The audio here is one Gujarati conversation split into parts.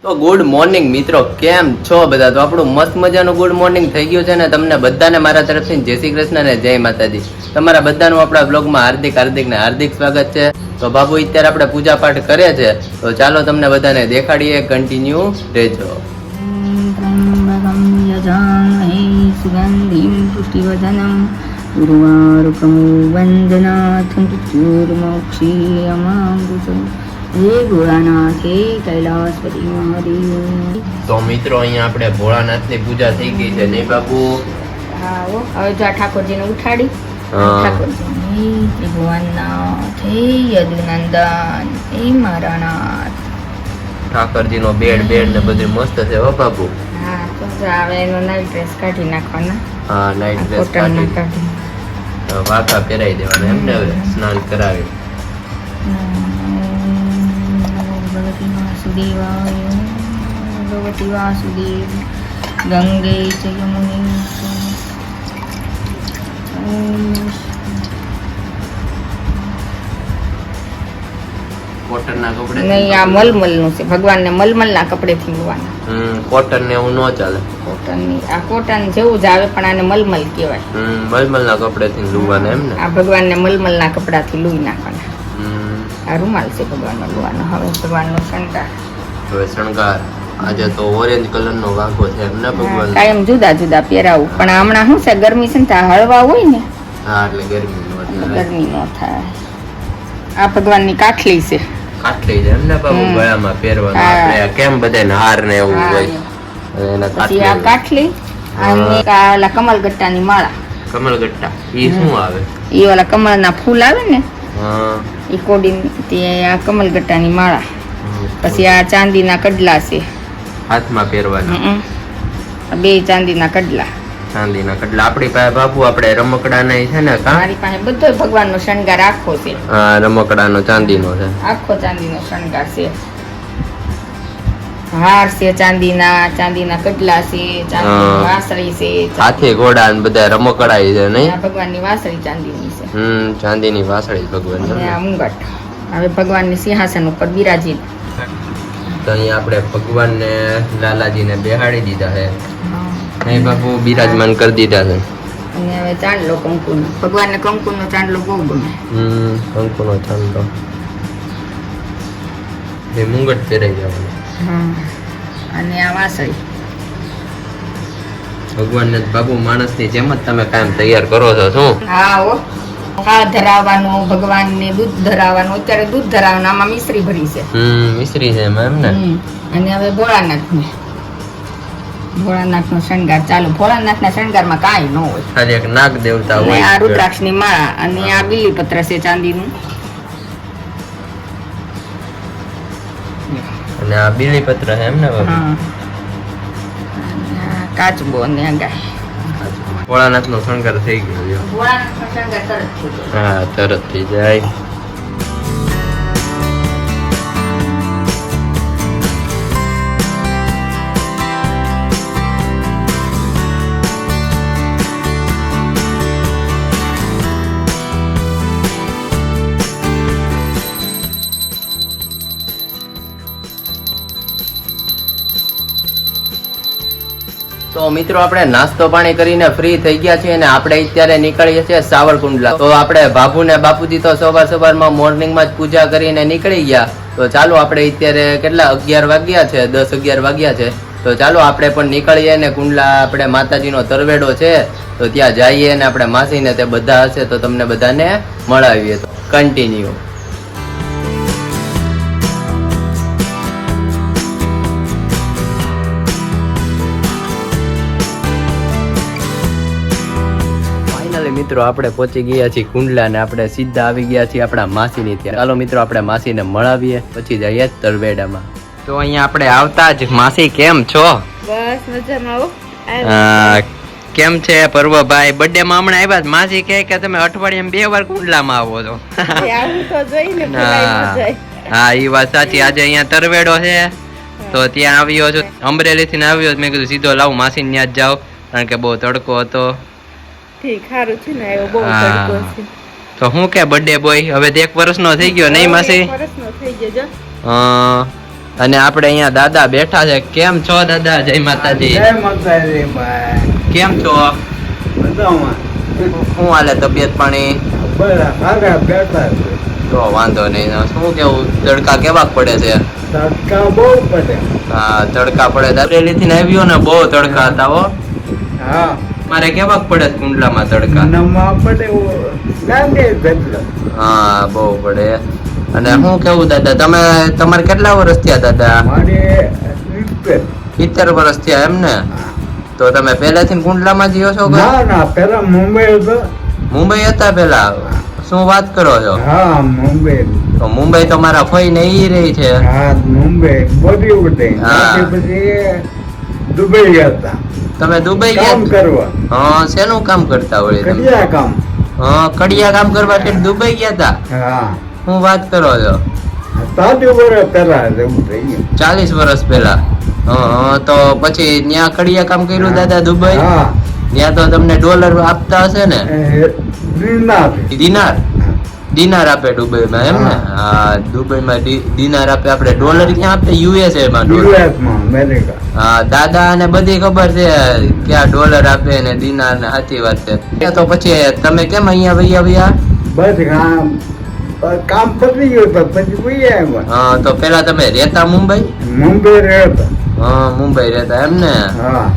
તો ગુડ મોર્નિંગ મિત્રો, કેમ છો બધા? તો આપણું મસ્ત મજાનું ગુડ મોર્નિંગ થઈ ગયું છે ને તમને બધાને મારા તરફથી જય શ્રી કૃષ્ણ ને જય માતાજી. તમારા બધાનું આપણા બ્લોગમાં હાર્દિક સ્વાગત છે. તો બાબુ અત્યારે આપણે પૂજા પાઠ કરે છે, તો ચાલો તમને બધાને દેખાડીએ, કન્ટિન્યુ રહેજો. સુગંધિમ પુષ્ટિવર્ધનમ ઉર્વારુકમ વંદનાથં ચૂર્મોક્ષીયમાંગુસં હે ભોળાનાથ હે કૈલાસપતિ મહાદેવ. તો મિત્રો અહીંયા આપણે ભોળાનાથની પૂજા થઈ ગઈ છે નહીં બાબુ? હા, હવે જો ઠાકોરજીને ઉઠાડી. ઠાકોરજી ભગવાનનાથ હે યદુનંદન હે મારા નાથ. ઠાકરજીનો બેડ ને બધું મસ્ત છે હો બાબુ. હા, તો હવે એનો નાઈટ ડ્રેસ કાઢી નાખવાના. હા, નાઈટ ડ્રેસ કાઢી વાકા પહેરાઈ દેવાના એમને, હવે સ્નાન કરાવી. ભગવતી વાસુદેવાય ભગવતી વાસુદેવ ગંગે ચ યમુને કોટનના કપડે નહીં, આ મલમલનું છે. ભગવાનને મલમલના કપડેથી ધોવાના. કોટન ને એવું ન ચાલે. કોટનની આ કોટન જેવું જ આવે પણ આને મલમલ કહેવાય. મલમલના કપડેથી લુવાના એમ ને? આ ભગવાનને મલમલના કપડાથી લુઈ નાખવાના. આ રૂમાલ છે ભગવાનનો લુવાનો. હવે ભગવાનનો શણગાર. હવે શણગાર આજે તો ઓરેન્જ કલરનો વાઘો છે એમ ને ભગવાન? કાયમ જુદા જુદા પહેરાવું, પણ હમણાં શું છે ગરમી છે ને ત્યાં હળવા હોય ને. હા, એટલે ગરમી ન થાય. આ ભગવાનની કાઠલી છે. કાટલી છે એમ ને બાબુ? ગળામાં પહેરવાનું આપણે કેમ બધાને હાર ને એવું હોય. એના પછી આ કાઠલી અને આ કમલગટ્ટાની માળા. કમલગટ્ટા ઈ શું આવે? ઈ ઓલા કમળના ફૂલ આવે ને, હા, ઈ કોડી તે આ કમલગટ્ટાની માળા. પછી આ ચાંદીના કડલા છે હાથમાં પહેરવાના. બે ચાંદીના કડલા. ચાંદીના કડલા આપણી પાસે બાબુ આપણે રમકડા નહીં છે ને? મારી પાસે બધો ભગવાનનો શણગાર આખો છે. હા, રમકડાનો ચાંદીનો છે. આખો ચાંદીનો શણગાર છે. હાર છે ચાંદીના કડલા છે, ચાંદીની વાસળી છે, હાથી ઘોડા ને બધા રમકડા છે નહીં? આ ભગવાનની વાસળી ચાંદીની છે. ચાંદીની વાસળી ભગવાન. અને આ મુંગટ હવે ભગવાનની સિંહાસન ઉપર બિરાજી. તો અહીંયા આપણે ભગવાનને લાલાજીને બેહાડી દીધા છે. અહીં બાપુ બિરાજમાન કરી દીધા છે. અને હવે ચાંદલો કંકુનો. ભગવાનને કંકુનો ચાંદલો બહુ ગમે. કંકુનો ચાંદલો. એ મુંગટ પહેરાઈ જવાનો. અને આ વાસળી. ભગવાનને બાબુ માણસની જેમ જ તમે કામ તૈયાર કરો છો શું? હા હો. આ ધરાવવાનું, ભગવાનને દૂધ ધરાવવાનું. અત્યારે દૂધ ધરાવવાનું. આમાં મિશ્રી ભરી છે. મિશ્રી છે એમ ને? અને હવે ભોળાનાથનો શણગાર ચાલુ. ભોળાનાથના શણગારમાં કાંઈ ન હોય, ખાલી એક નાગ દેવતા હોય. આ રુદ્રાક્ષની માળા અને આ બીલીપત્ર છે ચાંદીનું. અને આ બીલીપત્ર છે એમ ને બાબુ? કાચબો અને ગાય. ભોળાનાથનો શણગાર થઈ ગયો. ભોળાનાથનો શણગાર તરત થઈ ગયો. હા, તરત થઈ જાય. તો મિત્રો આપણે નાસ્તો પાણી કરીને ફ્રી થઈ ગયા છીએ અને આપણે અત્યારે નીકળીએ છીએ સાવરકુંડલા. તો આપણે બાપુ ને બાપુજી તો સવારમાં મોર્નિંગમાં જ પૂજા કરીને નીકળી ગયા. તો ચાલો આપણે અત્યારે કેટલા 11 વાગ્યા છે, 10-11 વાગ્યા છે. તો ચાલો આપણે પણ નીકળીએ ને કુંડલા આપણે માતાજીનો તરવેડો છે તો ત્યાં જઈએ ને આપણે માસીને તે બધા હશે તો તમને બધાને મળાવીએ. તો કન્ટિન્યુ. મિત્રો આપણે પહોંચી ગયા છીએ કુંડલા ને આપણે સીધા આવી ગયા છીએ આપણા માસીની ત્યાં. ચાલો મિત્રો આપણે માસીને મળાવીએ પછી જઈએ તરવેડામાં. તો અહીંયા આપણે આવતા જ માસી કેમ છો? બસ મજામાં. કેમ છે પર્વભાઈ? બર્થડે માં હમણાં આવ્યા. માસી કહે કે તમે અઠવાડિયામાં 2 વાર કુંડલામાં આવો છો. હા, એ વાત સાચી. આજે અહીંયા તરવેડો છે તો ત્યાં આવ્યો છું. અમરેલી થી આવ્યો મેં કીધું સીધો લાવું માસી ત્યાં જ જાવ કારણ કે બહુ તડકો હતો. ઠીક, સારું છે ને, આવ્યો બહુ તડકો છે. તો હું કે બર્થડે બોય હવે 1 વર્ષનો થઈ ગયો નહીં માસી? 1 વર્ષનો થઈ ગયો જો. અને આપણે અહીંયા દાદા બેઠા છે. કેમ છો દાદા? જય માતાજી. જય માતાજી ભાઈ. કેમ છો? બધામાં શું હાલે તબિયત પાણી? બધા સારા બેઠા છે. તો વાંધો નહીં. શું કેવું, તડકા કેવા પડે છે? તડકા બહુ પડે. હા, તડકા પડે. દાબરેલી થી આવ્યો ને, બહુ તડકા હતા હો. હા મારે કેવા પડે છે કુંડલામાં તડકા? નમા પડે લાગે એટલે. હા, બહુ પડે. અને શું કેવું દાદા, તમારે કેટલા વર્ષ થયા દાદા? મારે 70 વર્ષ થયા એમ ને? તો તમે પહેલેથી કુંડલામાં જીવો છો કે? ના ના પેલા મુંબઈ હતો. મુંબઈ હતા પેલા? શું વાત કરો છો? હા મુંબઈ. તો મુંબઈ તો મારા ફઈ ને ઈ રહી છે. હા મુંબઈ બોલીવુડ. હા. પછી દુબઈ ગયા હતા તમે દુબઈ કામ ગયા? કરવા. હા, શેનું કામ કરતા હોય તમે? કડિયા કામ. હા, કડિયા કામ કરવા કે દુબઈ ગયા હતા? હા શું વાત કરો છો? 7 વર્ષ પેલા એવું થઈ ગયું. 40 વર્ષ પહેલા. હા, તો પછી ત્યાં કડિયા કામ કર્યું દાદા દુબઈ? હા ત્યાં તો તમને ડોલર આપતા હશે ને? દિનાર. દિનાર? દિનાર આપે દુબઈમાં એમ ને? હા, દુબઈમાં દિનાર આપે. આપણે ડોલર ક્યાં આપે? યુએસએ માં ડોલર. યુએસમાં અમેરિકા. હા, દાદા ને બધી ખબર છે કે આ ડોલર આપે ને દિનાર ને. સાચી વાત છે. તો પછી તમે કેમ અહીંયા વૈયા? બસ કામ પતી ગયું તો પછી ભાઈ આવ્યા. હા, તો પેલા તમે રહેતા મુંબઈ? મુંબઈ રહેતા. હા, મુંબઈ રહેતા એમ ને? હા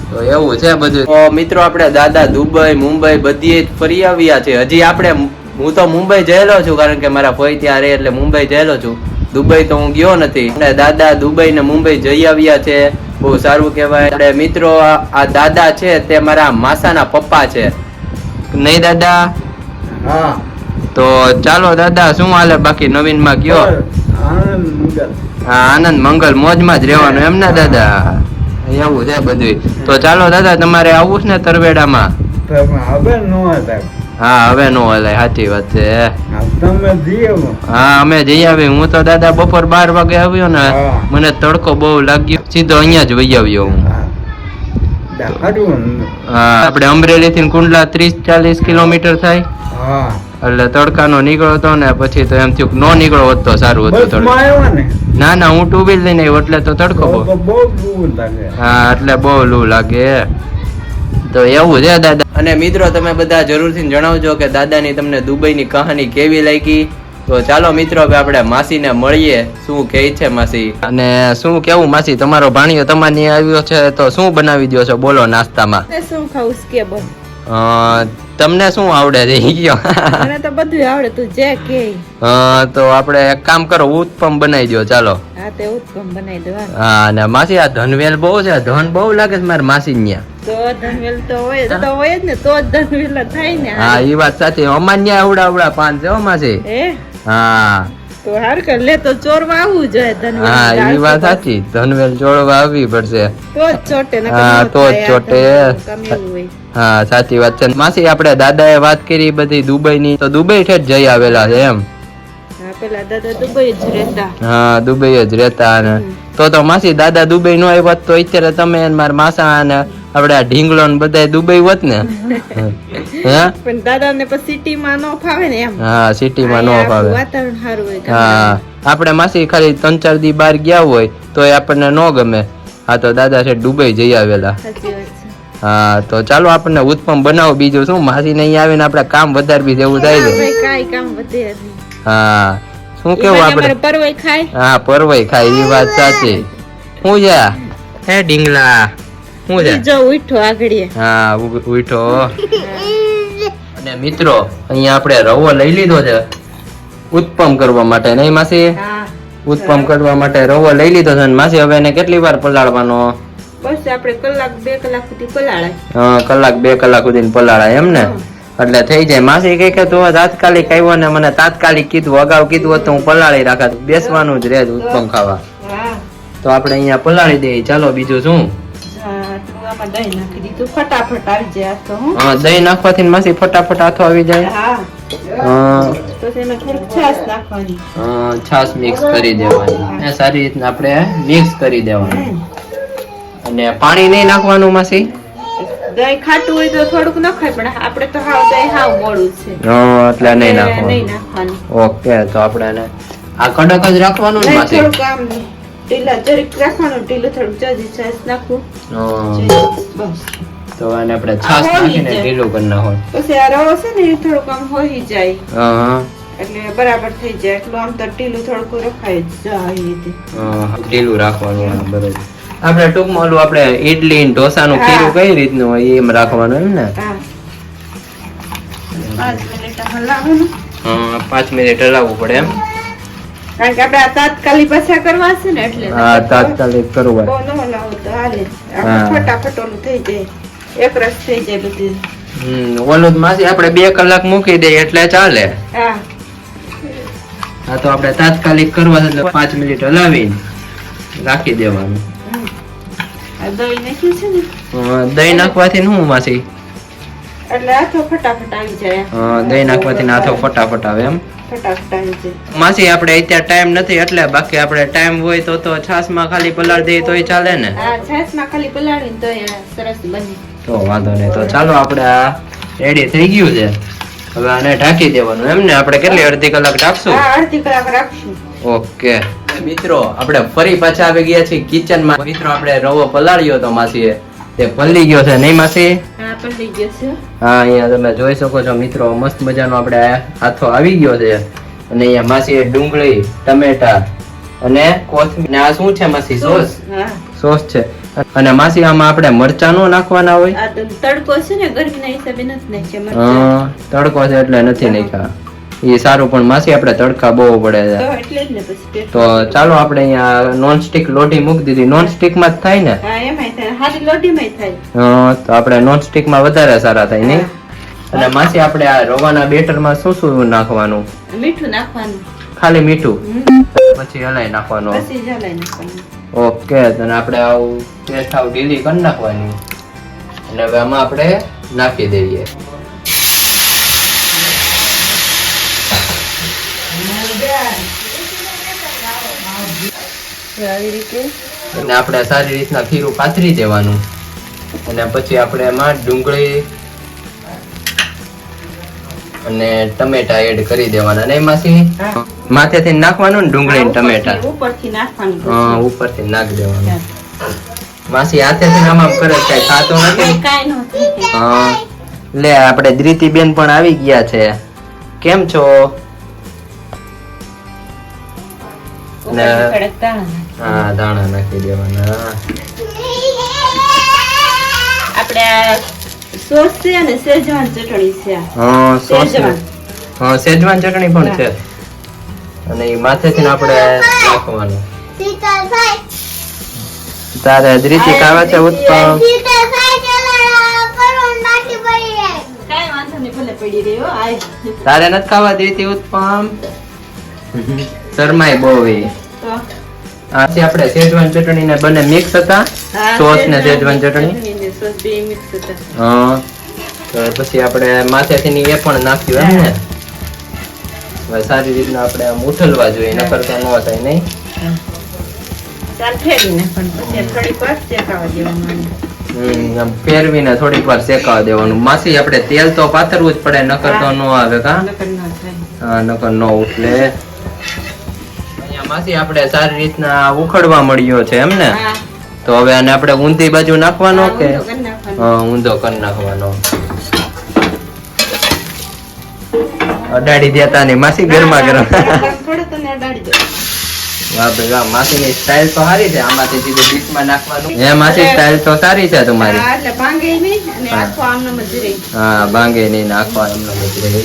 તો એવું છે બધું. તો મિત્રો આપણે દાદા દુબઈ મુંબઈ બધી જ ફરી આવ્યા છે. હજી આપણે, હું તો મુંબઈ જયેલો છું કારણ કે મારા ભાઈ ત્યાં રહે એટલે મુંબઈ જયેલો છું. દુબઈ તો હું ગયો નથી. અને દાદા દુબઈ ને મુંબઈ જઈ આવ્યા છે. બહુ સારું કહેવાય. આપણે મિત્રો આ દાદા છે તે મારા માસાના પપ્પા છે, નહીં દાદા? હા તો ચાલો દાદા, શું હાલે બાકી નવીન માં કયો? આનંદ મંગલ. હા, આનંદ મંગલ મોજમાં જ રહેવાનું એમ ને દાદા? એવું છે બધું. તો ચાલો દાદા, તમારે આવવું છે ને તરવેડામાં? તમે હવે નો હતા. હા, હવે નો હલાય. સાચી વાત છે. તમે જઈએ. હા, અમે જઈ આવી. હું તો દાદા બપોર 12 વાગે આવ્યો ને, હા. મને તડકો બહુ લાગ્યો, સીધો અહીંયા જ વહી આવ્યો હું. હા, આપણે અમરેલી થી કુંડલા 30-40 કિલોમીટર થાય. હા એટલે તડકાનો નીકળો હતો ને, પછી તો એમ થયું નો નીકળો હોત તો સારું હતું. બસમાં આવ્યા ને ના ના, હું 2 વ્હીલ લઈને આવ્યો એટલે તો તડકો બહુ. તો બહુ દૂર લાગે. હા, એટલે બહુ લૂ લાગે. તો એવું છે દાદા. અને મિત્રો તમે બધા જરૂરથી જણાવજો કે દાદાની તમને દુબઈની કહાની કેવી લાગી. તો ચાલો મિત્રો, હવે આપણે માસીને મળીએ. શું કહે છે માસી? અને શું કેવું માસી, તમારો ભાણિયો તમારી આવ્યો છે તો શું બનાવી દો છો? બોલો નાસ્તામાં. શું ખાવું કે બોલ? તમને શું આવડે છે? મને તો બધું આવડે, તું જે કે. તો આપણે એક કામ કરો, ઉત્પમ બનાવી દો ચાલો. હા, તે ઉત્પમ બનાવી દો. હા, અને માસી આ ધનવેલ બહુ છે, ધન બહુ લાગે છે મારા માસી ન્યા. તો ધનવેલ તો હોય જ ને, તો જ ધનવેલ થાય ને. હા, એ વાત સાચી. અમાર ન્યા આવડા પાન છે હો માસી. હા તો હાર કર લે, તો ચોરવા આવવું જોઈએ ધનવેલ. હા, એ વાત સાચી. ધનવેલ ચોળવા આવવી પડશે. તો જ ચોટે ને. હા, તો જ ચોટે. હા, સાચી વાત છે માસી. આપણે દાદાએ વાત કરી બધી દુબઈ ની, તો દુબઈ ઠેઠ જઈ આવેલા છે એમ? પેલા દાદા દુબઈ જ રહેતા. હા, દુબઈ જ રહેતા. ને તો માસી દાદા દુબઈ નો આવ્યા તો અત્યારે તમે મારા માસા અને આપણે આ ઢીંગલો ને બધા દુબઈ હોત ને. પણ દાદા ને પછી સિટી માં નો ફાવે ને એમ. હા, સિટી માં નો ફાવે. વાતાવરણ સારું હોય. હા, આપણે માસી ખાલી 3-4 દી બહાર ગયા હોય તો આપણને નો ગમે. હા, તો દાદા છે દુબઈ જઈ આવેલા. સાચી વાત છે. હા, તો ચાલો આપણને ઉત્પમ બનાવો. બીજું શું, માસી ને અહીંયા આવીને આપણે કામ વધારવી જેવું થાય છે. કાઈ કામ વધે. હા, શું કેવું આપણે? પરવઈ ખાય. હા, પરવઈ ખાય. એ વાત સાચી. શું છે હે ડીંગલા? શું છે? જો ઉઠો આગળ. હા, ઉઠો. અને મિત્રો અહીંયા આપણે રવો લઈ લીધો છે ઉત્પમ કરવા માટે, નહીં માસી? ઉત્પમ કરવા માટે રવો લઈ લીધો છે. માસી હવે એને કેટલી વાર પલાળવાનો? બસ આપણે 1-2 કલાક સુધી પલાળાય. હા, 1-2 કલાક સુધી પલાળાય એમ ને? એટલે થઈ જાય. માસી કઈ કે તું તાત્કાલિક આવ્યો ને મને તાત્કાલિક કીધું, અગાઉ કીધું હોત તો હું પલાળી રાખત. બેસવાનું જ રહે ઉત્પમ ખાવા. તો આપણે અહીંયા પલાળી દઈએ. ચાલો, બીજું શું? દહીં નાખી દીધું, ફટાફટ આવી જાય. તો હું દહીં નાખવાથી માસી ફટાફટ હાથો આવી જાય. તો તેમાં થોડીક છાશ નાખવાની. છાશ મિક્સ કરી દેવાની. સારી રીતના આપણે મિક્સ કરી દેવાનું. અને પાણી નહીં નાખવાનું માસી? દહીં ખાટું હોય તો થોડુંક નખાય, પણ આપણે તો હાવ દહીં હાવ મોડું છે એટલે નહીં નાખવાનું. નહીં નાખવાનું. ઓકે, તો આપણે આ કડક જ રાખવાનું ને માસી? થોડુંક આમ ઢીલા જરીક રાખવાનું, ઢીલું થોડુંક જાજી છાશ નાખવું. બસ. તો આને આપણે છાશ નાખીને ઢીલું કરી નાખો. પછી આ રવો છે ને એ થોડુંક આમ હોઈ જાય હા એટલે બરાબર થઈ જાય. એટલું આમ તો ઢીલું થોડુંક રખાય જાય એ રીતે. ઢીલું રાખવાનું. હા, બરોબર. આપણે ટૂંકમાં ઓલું આપણે ઈડલી ને ઢોસાનું ખીરું કઈ રીતનું હોય એમ રાખવાનું એમ ને? હા 5 મિનિટ હલાવવાનું. 5 મિનિટ હલાવવું પડે એમ? કારણ કે આપણે આ તાત્કાલિક પાછા કરવા છે ને એટલે. હા, તાત્કાલિક કરવું બહુ ન હલાવો તો હાલે. ફટાફટ ઓલું થઈ જાય, એક રસ થઈ જાય બધી. ઓલું માસી આપણે 2 કલાક મૂકી દઈએ એટલે ચાલે. હા હા, તો આપણે તાત્કાલિક કરવા છે એટલે 5 મિનિટ હલાવીને રાખી દેવાનું. આ દહીં નાખ્યું છે ને દહીં નાખવાથી શું માસી? એટલે આથો ફટાફટ આવી જાય. દહીં નાખવાથી આથો ફટાફટ આવે એમ? ફટાફટ આવી જાય. માસી આપણે અત્યારે ટાઈમ નથી એટલે, બાકી આપણે ટાઈમ હોય તો છાશમાં ખાલી પલાળી દઈએ તોય ચાલે ને? હા, છાશમાં ખાલી પલાળીને તો સરસ બની. તો વાંધો નહીં. તો ચાલો આપણે આ રેડી થઈ ગયું છે. હવે આને ઢાંકી દેવાનું એમ ને? આપણે કેટલી અડધી કલાક ઢાંકશું? હા, અડધી કલાક રાખશું. ઓકે મિત્રો, આપણે ફરી પાછા આવી ગયા છીએ કિચનમાં. મિત્રો, આપણે રવો પલાળ્યો તો માસીએ, તે પલળી ગયો છે નહીં માસી? હા, પલળી ગયો છે. હા, અહીંયા તમે જોઈ શકો છો મિત્રો, મસ્ત મજાનો આપણે હાથો આવી ગયો છે. અને અહીંયા માસીએ ડુંગળી, ટમેટા અને કોથમીર ને આ શું છે માસી? સોસ. હા, સોસ છે. અને માસી આમાં આપણે મરચાં નો નાખવાના હોય? આ તો તડકો છે ને ગરમીના હિસાબે નથી નાખ્યા મરચાં. હા, તડકો છે એટલે નથી નાખ્યા. એ સારું, પણ માસી આપણે તડકા બહુ પડે છે. તો એટલે જ ને પછી. તો ચાલો આપણે અહીંયા નોન સ્ટિક લોટી મૂકી દીધી. નોન સ્ટિક માં જ થાય ને? હા, એમાંય થાય, હારી લોટીમાંય થાય. તો આપણે નોન સ્ટિક માં વધારે સારા થાય નહીં? અને માસી આપણે આ રવાના બેટર માં શું શું નાખવાનું? મીઠું નાખવાનું. ખાલી મીઠું? પછી હલાઈ નાખવાનું? પછી જ હલાઈ નાખવાનું. ઓકે, તો આપણે આવું પેસ્ટ આવું ઢીલી કરી નાખવાની. અને હવે આમાં આપણે નાખી દઈએ. આવી રીતે અને આપણે સારી રીતના ખીરું પાથરી દેવાનું. અને પછી આપણે એમાં ડુંગળી અને ટમેટા એડ કરી દેવાના. નહીં માસી? માથેથી નાખવાનું ને ડુંગળી ને ટમેટા? ઉપરથી નાખવાનું. હા, ઉપરથી નાખી દેવાનું. માસી હાથેથી આમ આમ કરે, કઈ ખાતું નથી? કાઈ નથી. હા, લે આપણે ધ્રીતિ બેન પણ આવી ગયા છે. કેમ છો? ને હા, દાણા નાખી દેવાના. આપણે સોસ છે અને શેઝવાન ચટણી છે. હા, સોસ. શેઝવાન. હા, શેઝવાન ચટણી પણ છે. અને એ માથેથી આપણે નાખવાનું. તારે ધ્રીતિ ખાવા છે ઉત્પમ? કાઈ વાંધો નહીં, ભલે પડી રહ્યો. આય. તારે નથી ખાવા ધ્રીતિ ઉત્પમ? શરમાય બહુ એ. તો આજે આપણે શેઝવાન ચટણી ને બંને મિક્સ હતા, સોસ ને શેઝવાન ચટણી. ને સોસ બે મિક્સ હતા. હા, તો પછી આપણે માથેથી ની એ પણ નાખ્યું એમ ને? હવે સારી રીતના આપણે આમ ઉથલવા જોઈએ, નકર તો ન થાય નહીં. ચાલ ફેરવીને પણ પછી થોડીક વાર શેકાવા દેવાનું. આમ ફેરવીને થોડીક વાર શેકાવા દેવાનું. માસી આપણે તેલ તો પાથરવું જ પડે, નકર તો ન આવે. કા? નકર ન થાય. હા, નકર ન ઉઠલે. અહીંયા માસી આપણે સારી રીતના ઉખડવા મળ્યો છે એમ ને? હા. તો હવે આને આપણે ઊંધી બાજુ નાખવાનો કે? ઊંધો કરી નાખવાનો. હા, ઊંધો કરી નાખવાનો. અડાડી દેતા ને માસી ગરમા ગરમ. થોડું તને અડાડી દો. વાહ ભાઈ વાહ, માસીની સ્ટાઇલ તો સારી છે. આમાંથી સીધું ડીશમાં નાખવાનું. હે માસી, સ્ટાઇલ તો સારી છે તમારી. હા, એટલે ભાંગે નહીં અને આખો આમનો જ રહે. હા, ભાંગે નહીં, નાખવા એમનો જ રહે.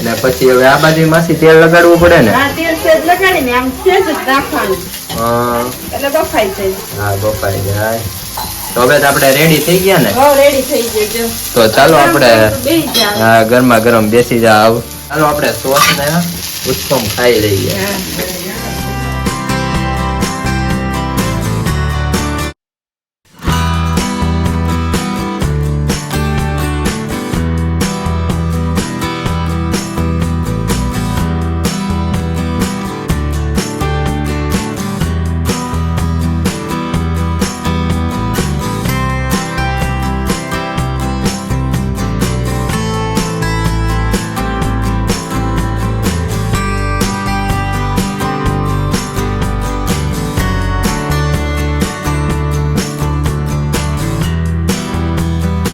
અને પછી હવે આ બાજુ માસી તેલ લગાડવું પડે ને? હા, તેલ સેજ લગાડીને આમ સેજ જ નાખવાનું. હા, એટલે બફાઈ જાય. હા, બફાઈ જાય. તો હવે તો આપણે રેડી થઈ ગયા ને? હો, રેડી થઈ જાય જો. તો ચાલો આપણે બેસી જાવ. હા, ગરમા ગરમ બેસી જાવ. ચાલો આપણે સોસ ને ઉત્પમ ખાઈ લઈએ. હા.